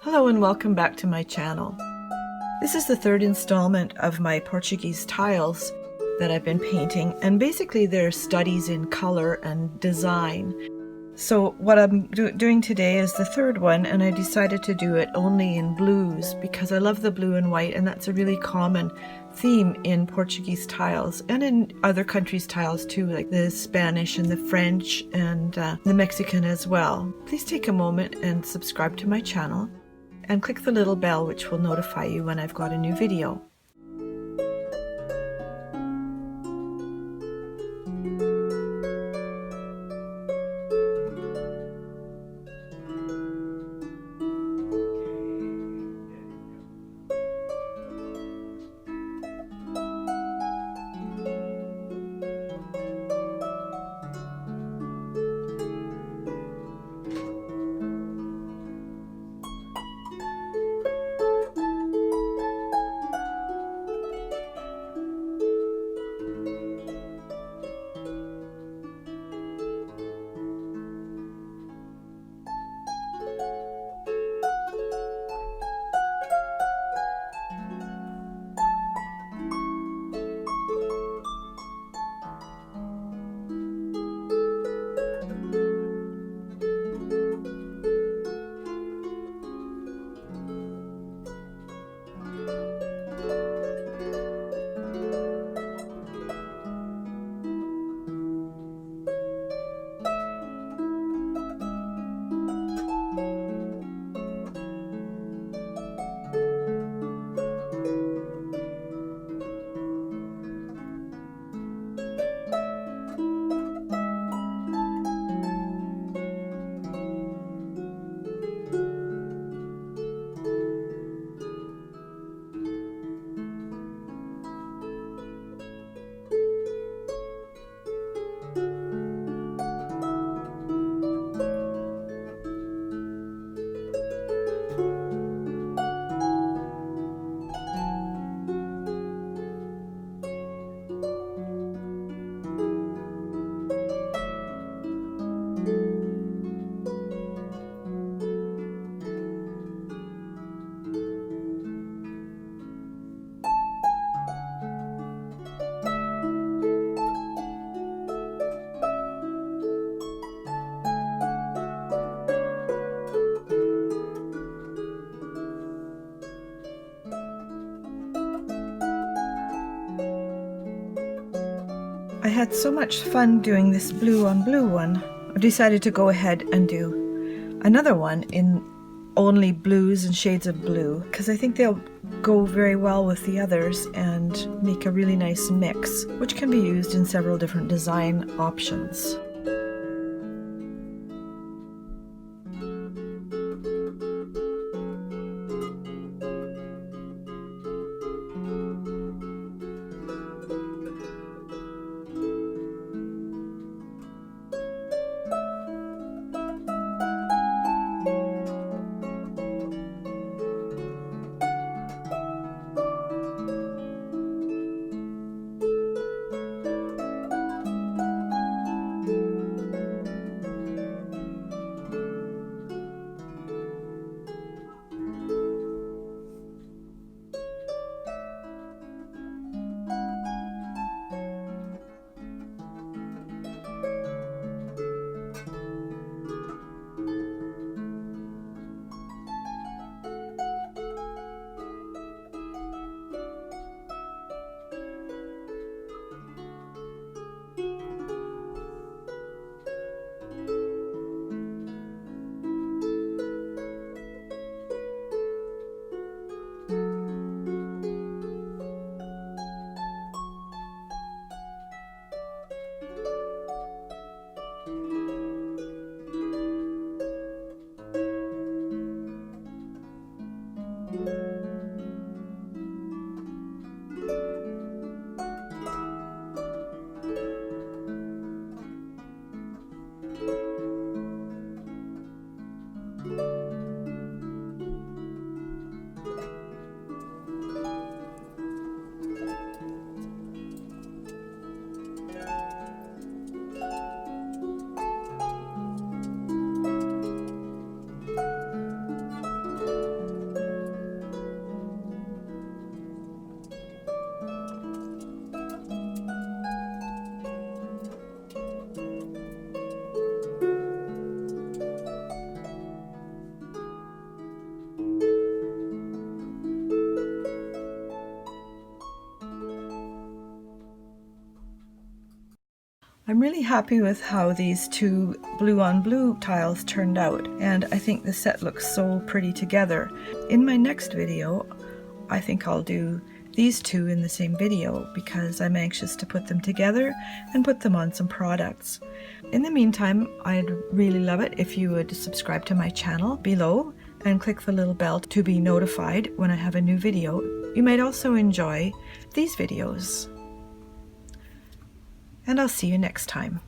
Hello and welcome back to my channel. This is the third installment of my Portuguese tiles that I've been painting, and basically they're studies in color and design. So what I'm doing today is the third one, and I decided to do it only in blues because I love the blue and white, and that's a really common theme in Portuguese tiles and in other countries' tiles too, like the Spanish and the French and the Mexican as well. Please take a moment and subscribe to my channel and click the little bell which will notify you when I've got a new video. I had so much fun doing this blue on blue one, I've decided to go ahead and do another one in only blues and shades of blue, because I think they'll go very well with the others and make a really nice mix, which can be used in several different design options. I'm really happy with how these two blue on blue tiles turned out, and I think the set looks so pretty together. In my next video, I think I'll do these two in the same video because I'm anxious to put them together and put them on some products. In the meantime, I'd really love it if you would subscribe to my channel below and click the little bell to be notified when I have a new video. You might also enjoy these videos. And I'll see you next time.